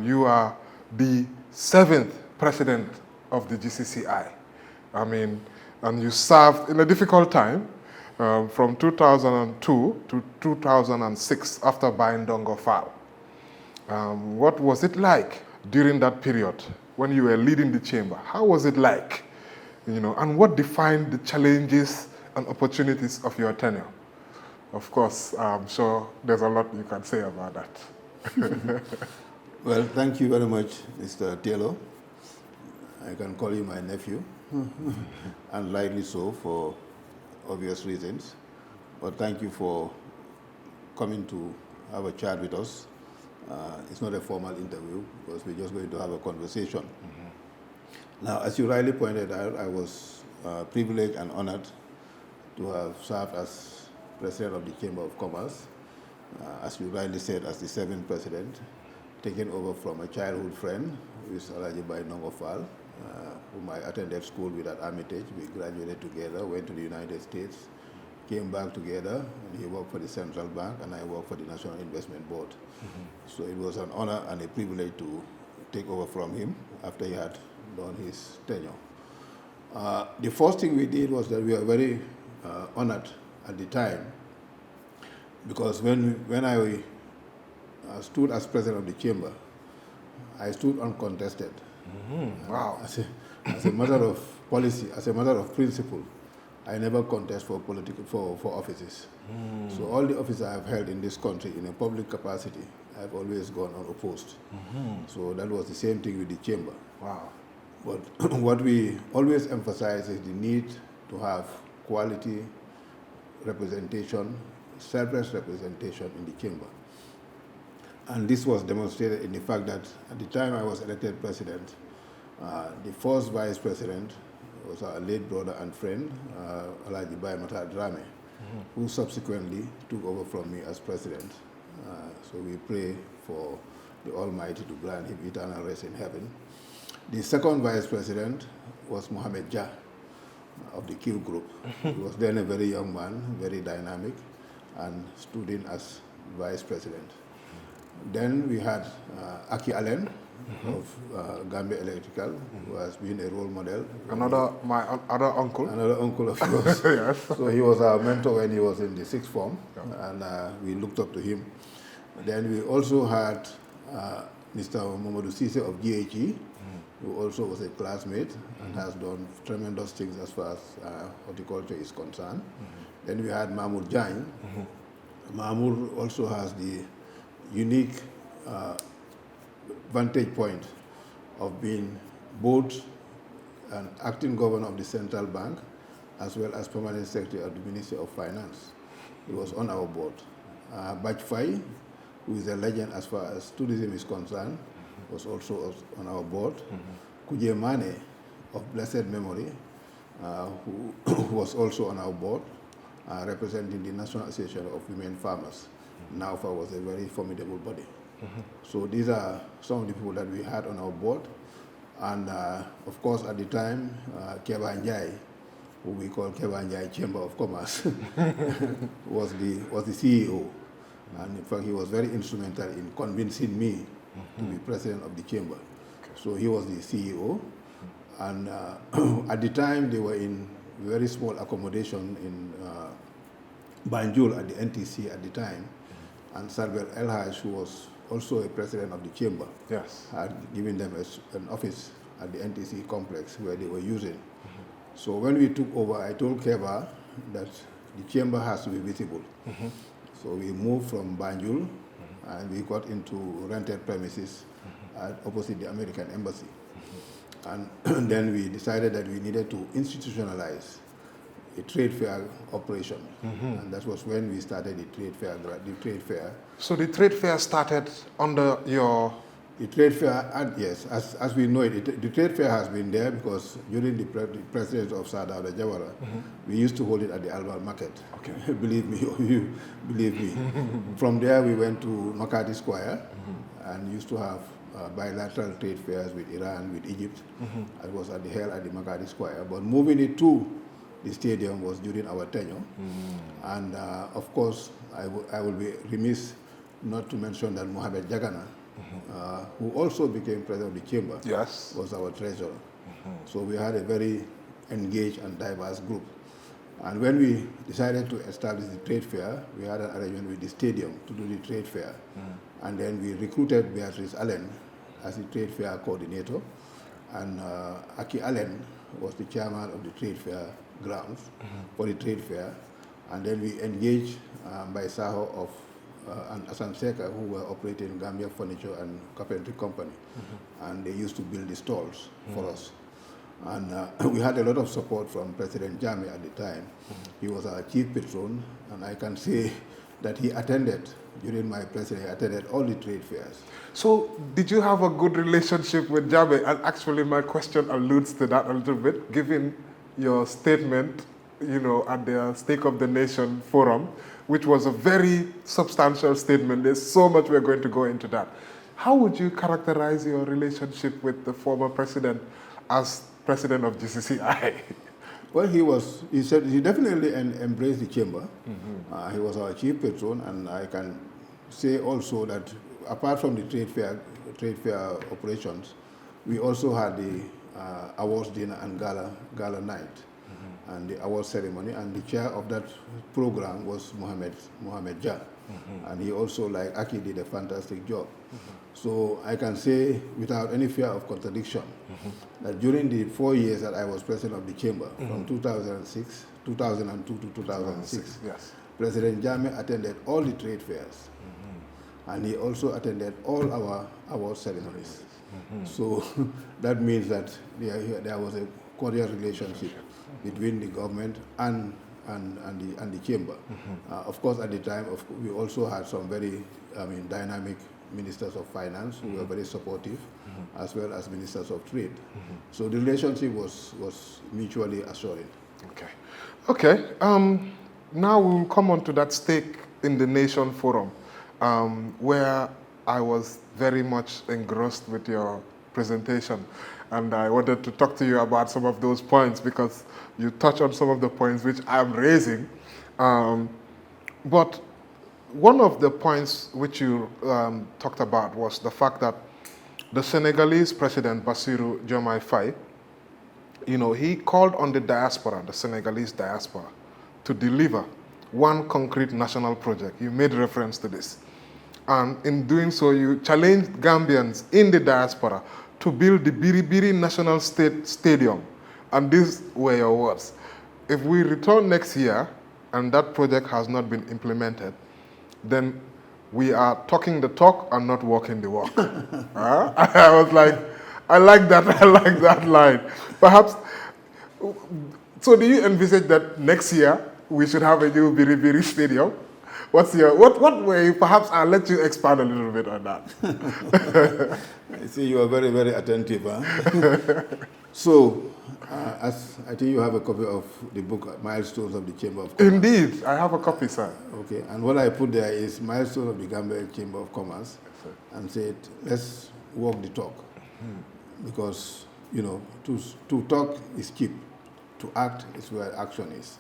You are the 7th president of the GCCI. I mean, and you served in a difficult time from 2002 to 2006 after buying Dongo Fal. What was it like during that period when you were leading the chamber? How was it like? You know, and what defined the challenges and opportunities of your tenure? Of course, I'm sure there's a lot you can say about that. Well, thank you very much, Mr. Taylor. I can call you my nephew, and rightly so for obvious reasons. But thank you for coming to have a chat with us. It's not a formal interview because we're just going to have a conversation. Now, as you rightly pointed out, I was privileged and honored to have served as president of the Chamber of Commerce, as you rightly said, as the 7th president, taken over from a childhood friend, who is Alaji Nongofal, whom I attended school with at Armitage. We graduated together, went to the United States, came back together, and he worked for the Central Bank, and I worked for the National Investment Board. So it was an honor and a privilege to take over from him after he had done his tenure. The first thing we did was that we were very honored at the time, because when I stood as president of the chamber, I stood uncontested. Wow. As a matter of policy, as a matter of principle, I never contest for offices. So all the offices I have held in this country in a public capacity, I've always gone unopposed. So that was the same thing with the chamber. Wow. But what we always emphasize is the need to have quality representation, selfless representation in the chamber. And this was demonstrated in the fact that at the time I was elected president, the first vice president was our late brother and friend, Alaji Drame, who subsequently took over from me as president. So we pray for the Almighty to grant him eternal rest in heaven. The second vice president was Mohamed Jah of the Q Group. He was then a very young man, very dynamic, and stood in as vice president. Then we had Aki Allen of Gambia Electrical, who has been a role model. My other uncle. Another uncle of yours. Yes. So he was our mentor when he was in the sixth form, and we looked up to him. Then we also had Mr. Mamadou Cisse of GHE, who also was a classmate and has done tremendous things as far as horticulture is concerned. Then we had Mamour Jain. Mamour also has the unique vantage point of being both an acting governor of the Central Bank as well as permanent secretary of the Ministry of Finance. He was on our board. Bach Fai, who is a legend as far as tourism is concerned, was also on our board. Kuje Mane, of blessed memory, who was also on our board, representing the National Association of Women Farmers. NAWFA was a very formidable body. So these are some of the people that we had on our board. And of course, at the time, Keba Njai, who we call Keba Njai Chamber of Commerce, was the CEO. And in fact, he was very instrumental in convincing me to be president of the chamber. So he was the CEO. And at the time, they were in very small accommodation in Banjul at the NTC at the time. And Sarbel Elhaj, who was also a president of the chamber, Yes. had given them an office at the NTC complex where they were using. So when we took over, I told Keba that the chamber has to be visible. So we moved from Banjul and we got into rented premises opposite the American Embassy. And then we decided that we needed to institutionalize a trade fair operation. And that was when we started the trade fair. So the trade fair started under your... The trade fair, yes, as we know it, the trade fair has been there because during the presidency of Sadawda Jawara, we used to hold it at the Albert Market. Okay. Believe me, you believe me. From there, we went to Makati Square and used to have bilateral trade fairs with Iran, with Egypt. It was held at the Makati Square. But moving it to the stadium was during our tenure. And of course, I will be remiss not to mention that Mohamed Jagana who also became president of the chamber, Yes. was our treasurer. So we had a very engaged and diverse group. And when we decided to establish the trade fair, we had an arrangement with the stadium to do the trade fair. And then we recruited Beatrice Allen as the trade fair coordinator. And Aki Allen was the chairman of the trade fair grounds for the trade fair. And then we engaged Saho of and Asan Seka, who were operating Gambia Furniture and Carpentry Company. And they used to build the stalls for us. And we had a lot of support from President Jammeh at the time. He was our chief patron, and I can say that he attended, during my presidency, he attended all the trade fairs. So did you have a good relationship with Jammeh? And actually my question alludes to that a little bit, given your statement, you know, at the Stake of the Nation forum, which was a very substantial statement. There's so much we're going to go into that. How would you characterize your relationship with the former president as president of GCCI? Well, he said he definitely embraced the chamber. He was our chief patron, and I can say also that apart from the trade fair operations, we also had the awards dinner and gala night, and the awards ceremony, and the chair of that program was Mohamed Jah, and he also, like Aki, did a fantastic job. So I can say, without any fear of contradiction, that during the 4 years that I was president of the chamber, from 2002 to 2006, yes. President Jammeh attended all the trade fairs, and he also attended all our award ceremonies. So that means that there was a cordial relationship between the government and the chamber. Of course, at the time, we also had some very, dynamic ministers of finance who were very supportive, as well as ministers of trade. So the relationship was mutually assuring. Okay. Now we'll come on to that Stake in the Nation forum, where I was very much engrossed with your presentation. And I wanted to talk to you about some of those points because you touched on some of the points which I'm raising. But one of the points which you talked about was the fact that the Senegalese president, Bassirou Diomaye Faye, you know, he called on the diaspora, the Senegalese diaspora, to deliver one concrete national project. You made reference to this. And in doing so, you challenged Gambians in the diaspora to build the Biri Biri National Stadium. And these were your words. If we return next year and that project has not been implemented, then we are talking the talk and not walking the walk. I was like, I like that line. Perhaps, so do you envisage that next year we should have a new Biri Biri Stadium? What way, perhaps I'll let you expand a little bit on that. I see you are very, very attentive. Huh? So, as I think you have a copy of the book, Milestones of the Chamber of Commerce. Indeed, I have a copy, sir. Okay, and what I put there is Milestones of the Gambia Chamber of Commerce, yes, and said, let's walk the talk. Because, you know, to talk is cheap, to act is where action is.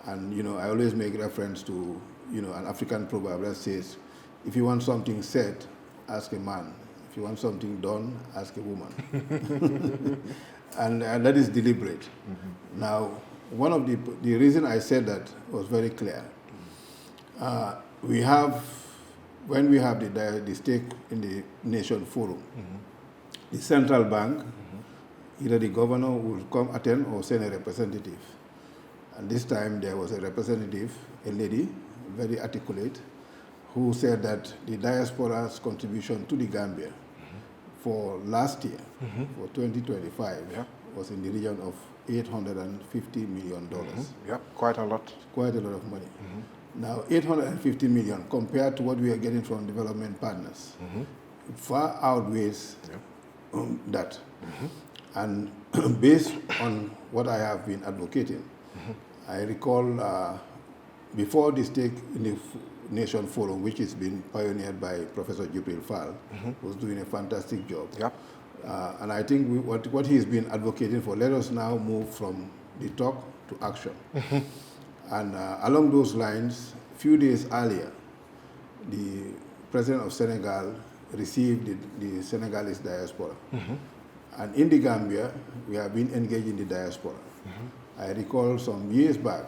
And, you know, I always make reference to, you know, an African proverb that says, if you want something said, ask a man. If you want something done, ask a woman. and that is deliberate. Now, one of the reason I said that was very clear. When we have the Stake in the Nation forum, the central bank, either the governor will come attend or send a representative. And this time there was a representative, a lady, very articulate, who said that the diaspora's contribution to the Gambia for last year, for 2025, was in the region of $850 million. Yeah, quite a lot. Quite a lot of money. Now, 850 million compared to what we are getting from development partners, far outweighs that. And based on what I have been advocating, I recall before the Stake in the Nation Forum, which has been pioneered by Professor Jibril Fall, was doing a fantastic job. And I think what he's been advocating for, let us now move from the talk to action. And along those lines, a few days earlier, the President of Senegal received the Senegalese diaspora. And in the Gambia, we have been engaged in the diaspora. I recall some years back,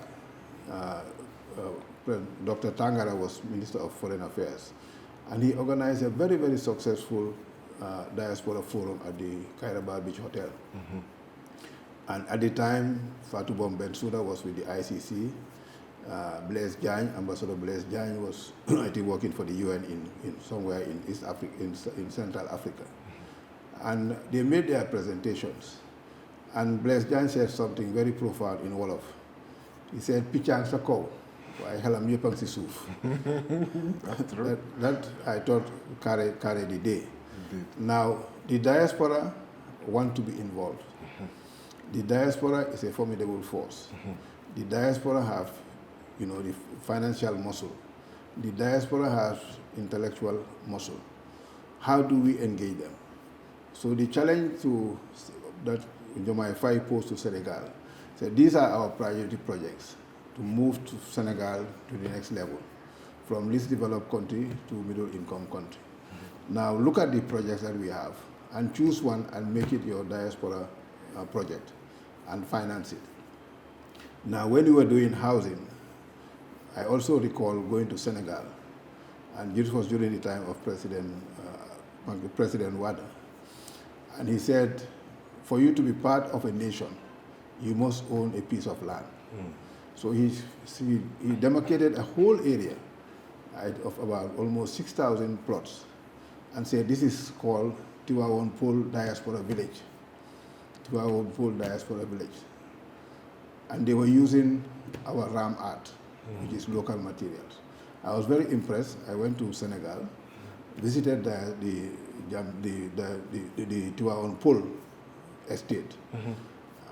Dr. Tangara was Minister of Foreign Affairs, and he organized a very, very successful diaspora forum at the Kairaba Beach Hotel. And at the time, Fatou Bom Bensouda was with the ICC. Blaise Diagne, Ambassador Blaise Diagne was, I think, working for the UN in somewhere in East Africa, in Central Africa. And they made their presentations. And Blaise Diagne said something very profound in Wolof. He said, "Pichang sa kaw, waye xelam yepang si souf." That I thought carried the day. Indeed. Now, the diaspora want to be involved. The diaspora is a formidable force. The diaspora have, the financial muscle. The diaspora has intellectual muscle. How do we engage them? So the challenge that Jomai 5 posed to Senegal, said these are our priority projects to move to Senegal to the next level, from least developed country to middle income country. Now look at the projects that we have and choose one and make it your diaspora project and finance it. Now when we were doing housing, I also recall going to Senegal, and this was during the time of President Wade. And he said, for you to be part of a nation, you must own a piece of land. So he demarcated a whole area of about almost 6,000 plots and said, this is called Tivaouane Peulh Diaspora Village. Tivaouane Peulh Diaspora Village. And they were using our ram art, which is local materials. I was very impressed. I went to Senegal, visited the Tivaouane Peulh estate,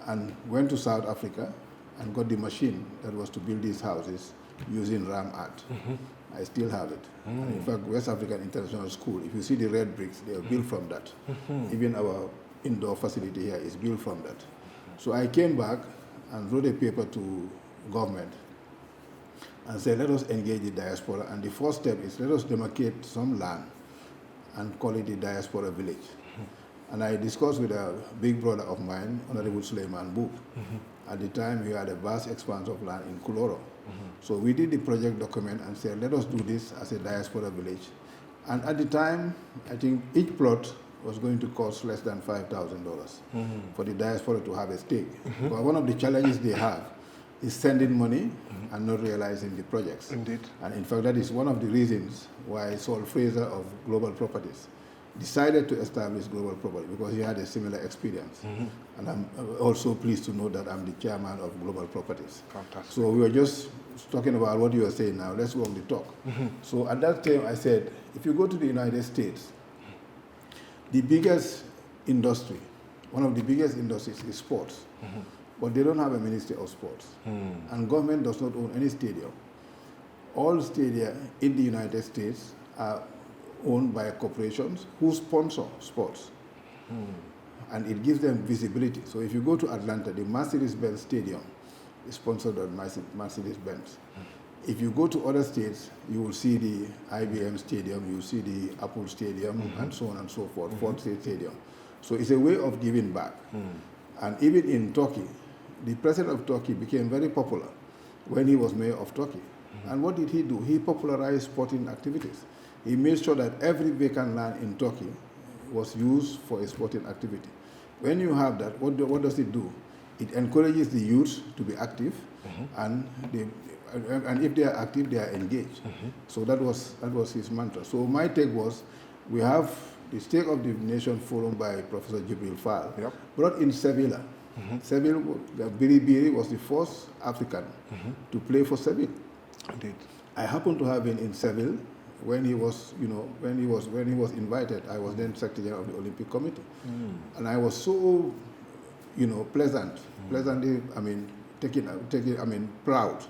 and went to South Africa and got the machine that was to build these houses using ram art. I still have it. And in fact, West African International School, if you see the red bricks, they are built from that. Even our indoor facility here is built from that. So I came back and wrote a paper to government and said, let us engage the diaspora. And the first step is let us demarcate some land and call it the diaspora village. And I discussed with a big brother of mine, Honorable Suleiman Boop. At the time, we had a vast expanse of land in Kuloro. So we did the project document and said, let us do this as a diaspora village. And at the time, I think each plot was going to cost less than $5,000 for the diaspora to have a stake. But one of the challenges they have is sending money and not realizing the projects. Indeed. And in fact, that is one of the reasons why Saul Fraser of Global Properties decided to establish Global Property, because he had a similar experience. And I'm also pleased to know that I'm the chairman of Global Properties. Fantastic. So we were just talking about what you were saying now. Let's walk the talk. So at that time, I said, if you go to the United States, the biggest industry, one of the biggest industries is sports. But they don't have a Ministry of Sports. And government does not own any stadium. All stadia in the United States are owned by corporations who sponsor sports. And it gives them visibility. So if you go to Atlanta, the Mercedes-Benz Stadium is sponsored by Mercedes-Benz. If you go to other states, you will see the IBM Stadium, you will see the Apple Stadium, and so on and so forth, Ford State Stadium. So it's a way of giving back. And even in Turkey, the president of Turkey became very popular when he was mayor of Turkey. And what did he do? He popularized sporting activities. He made sure that every vacant land in Turkey was used for a sporting activity. When you have that, what does it do? It encourages the youth to be active, and if they are active, they are engaged. So that was his mantra. So my take was, we have the State of the Nation Forum by Professor Jibril Fall, brought in Sevilla. Seville, Biri Biri was the first African to play for Seville. Indeed. I happened to have been in Seville when he was, when he was invited. I was then Secretary of the Olympic Committee, and I was so, pleasantly, proud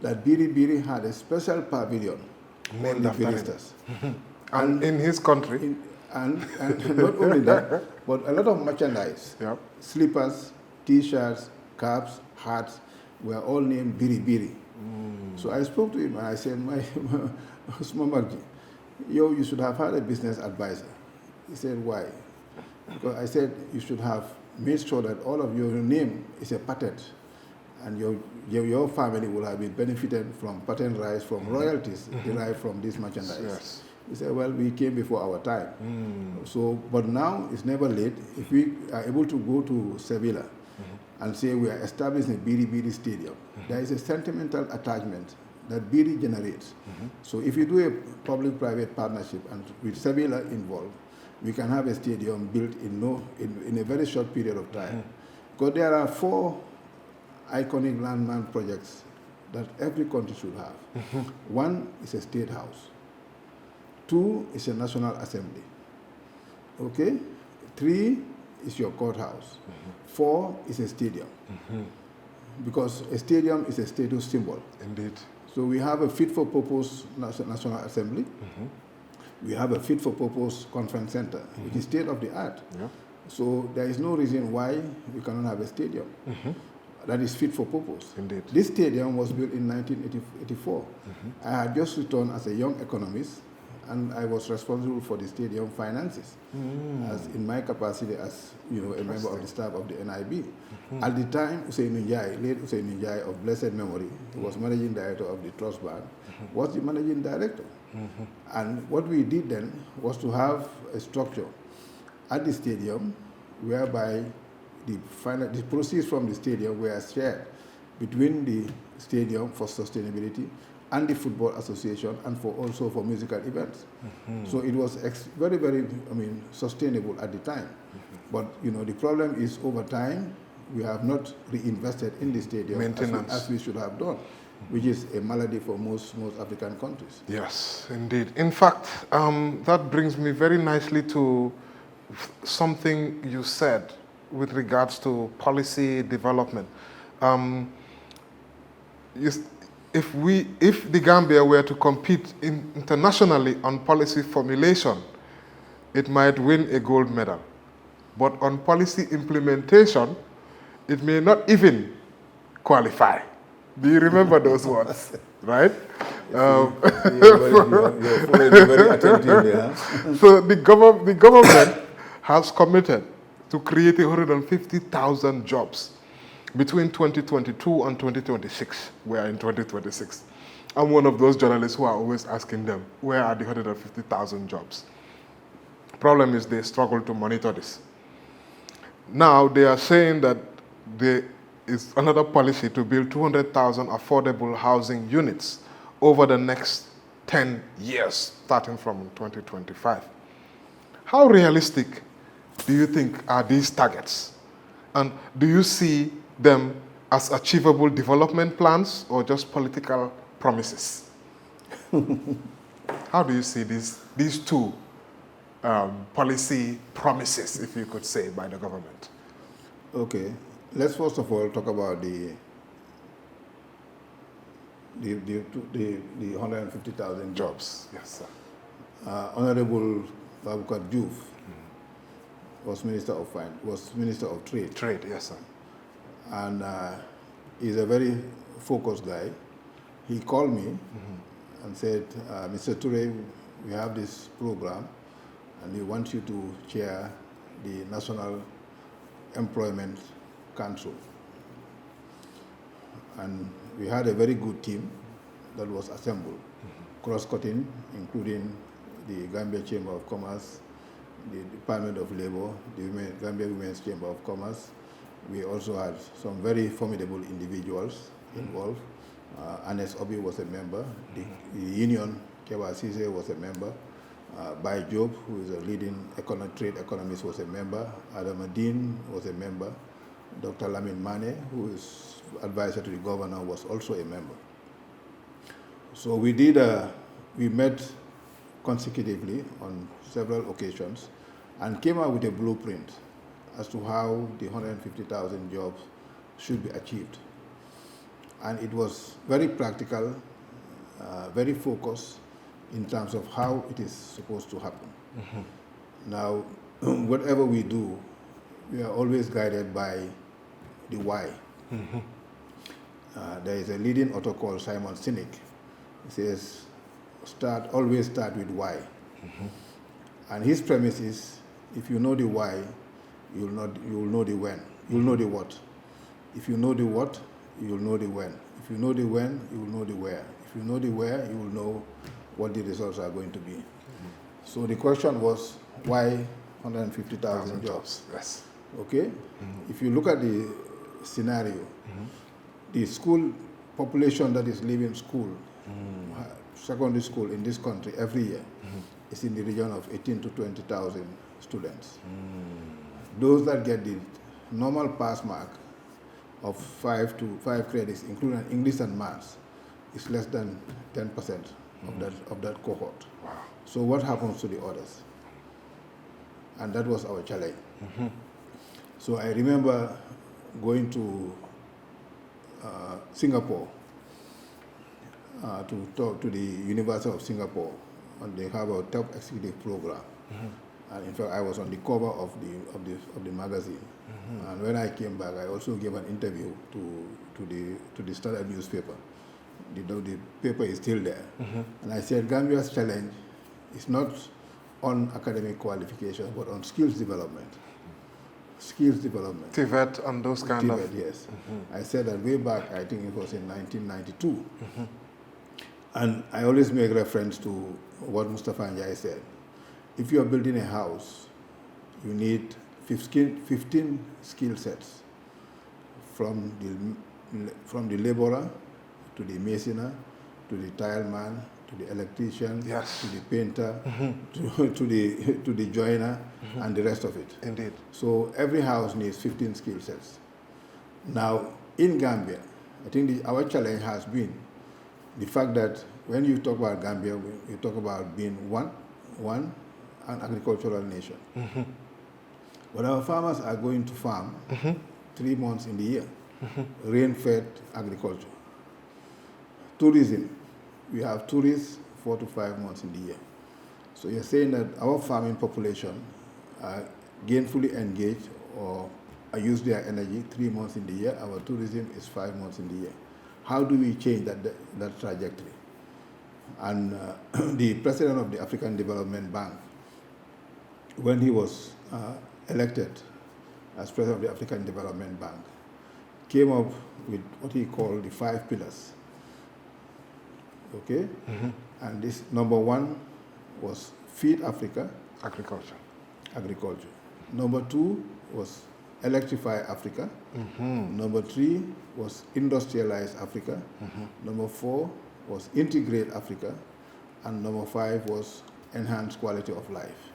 that Biri Biri had a special pavilion for the Biristas. And in his country. And not only that, but a lot of merchandise, slippers, T-shirts, caps, hats, were all named Biri Biri. So I spoke to him and I said, my Smamagji, you should have had a business advisor. He said, why? Because I said, you should have made sure that all of your name is a patent, and your family will have been benefited from patent rights, from royalties derived from this merchandise. Yes. He said, well, we came before our time. So, but now it's never late. If we are able to go to Sevilla and say we are establishing Biri Biri Stadium, there is a sentimental attachment that Biri generates. So if you do a public-private partnership and with Sevilla involved, we can have a stadium built in a very short period of time. Because there are 4 iconic landmark projects that every country should have. 1 is a state house. 2 is a national assembly. Okay? 3 is your courthouse. 4 is a stadium. Because a stadium is a status symbol. Indeed. So we have a fit-for-purpose national assembly. We have a fit-for-purpose conference center, which is state-of-the-art. Yeah. So there is no reason why we cannot have a stadium that is fit for purpose. Indeed. This stadium was built in 1984. I had just returned as a young economist, and I was responsible for the stadium finances, as in my capacity as a member of the staff of the NIB. At the time, late Usain Njai of blessed memory, who was managing director of the Trust Bank, was the managing director. And what we did then was to have a structure at the stadium whereby the proceeds from the stadium were shared between the stadium for sustainability and the Football Association, and also for musical events. So it was very, very, sustainable at the time. But, the problem is over time, we have not reinvested in the stadium as we should have done, which is a malady for most African countries. Yes, indeed. In fact, that brings me very nicely to something you said with regards to policy development. If the Gambia were to compete internationally on policy formulation, it might win a gold medal. But on policy implementation, it may not even qualify. Do you remember those words? Right? You're very attentive there. So the government has committed to create 150,000 jobs between 2022 and 2026. We are in 2026. I'm one of those journalists who are always asking them, where are the 150,000 jobs? Problem is they struggle to monitor this. Now they are saying that there is another policy to build 200,000 affordable housing units over the next 10 years, starting from 2025. How realistic do you think are these targets? And do you see them as achievable development plans or just political promises? How do you see these two policy promises, if you could say, by the government? Okay, let's first of all talk about the 150,000 jobs. Yes, sir. Honorable Babukar Diouf was Minister of Trade. Trade, yes, sir. And he's a very focused guy. He called me and said, Mr. Touray, we have this program, and we want you to chair the National Employment Council. And we had a very good team that was assembled, cross-cutting, including the Gambia Chamber of Commerce, the Department of Labor, the Gambia Women's Chamber of Commerce. We also had some very formidable individuals involved. Anes Obi was a member. The union, Kewa Sise, was a member. Bai Job, who is a leading trade economist, was a member. Adam Adin was a member. Dr. Lamin Mane, who is advisor to the governor, was also a member. So we met consecutively on several occasions and came out with a blueprint as to how the 150,000 jobs should be achieved. And it was very practical, very focused in terms of how it is supposed to happen. Now, whatever we do, we are always guided by the why. There is a leading author called Simon Sinek. He says, always start with why. And his premise is, if you know the why, you will know the when. You'll know the what. If you know the what, you will know the when. If you know the when, you will know the where. If you know the where, you will know what the results are going to be. So the question was, why 150,000 jobs? Yes. Okay? If you look at the scenario, the school population that is leaving school, secondary school in this country every year is in the region of 18 to 20,000 students. Those that get the normal pass mark of 5 credits, including English and Maths, is less than 10% of that cohort. Wow. So what happens to the others? And that was our challenge. So I remember going to Singapore to talk to the University of Singapore, and they have a top executive program. And in fact, I was on the cover of the magazine. And when I came back, I also gave an interview to the Standard newspaper. The paper is still there. And I said, Gambia's challenge is not on academic qualification, but on skills development. Skills development. TVET and those kind of... yes. I said that way back, I think it was in 1992. And I always make reference to what Mustafa Njai said. If you are building a house, you need 15 skill sets, from the laborer to the masoner, to the tile man, to the electrician, Yes. to the painter, to the joiner, and the rest of it. Indeed. So every house needs 15 skill sets. Now, in Gambia, I think our challenge has been the fact that when you talk about Gambia, you talk about being an agricultural nation. But our farmers are going to farm 3 months in the year, rain-fed agriculture. Tourism, we have tourists 4 to 5 months in the year. So you're saying that our farming population are gainfully engaged or use their energy 3 months in the year. Our tourism is 5 months in the year. How do we change that trajectory? And the president of the African Development Bank, when he was elected as president of the African Development Bank, came up with what he called the 5 pillars. Okay? And this number 1 was feed Africa. Agriculture. Number 2 was electrify Africa. Number 3 was industrialize Africa. Number 4 was integrate Africa. And number 5 was enhance quality of life.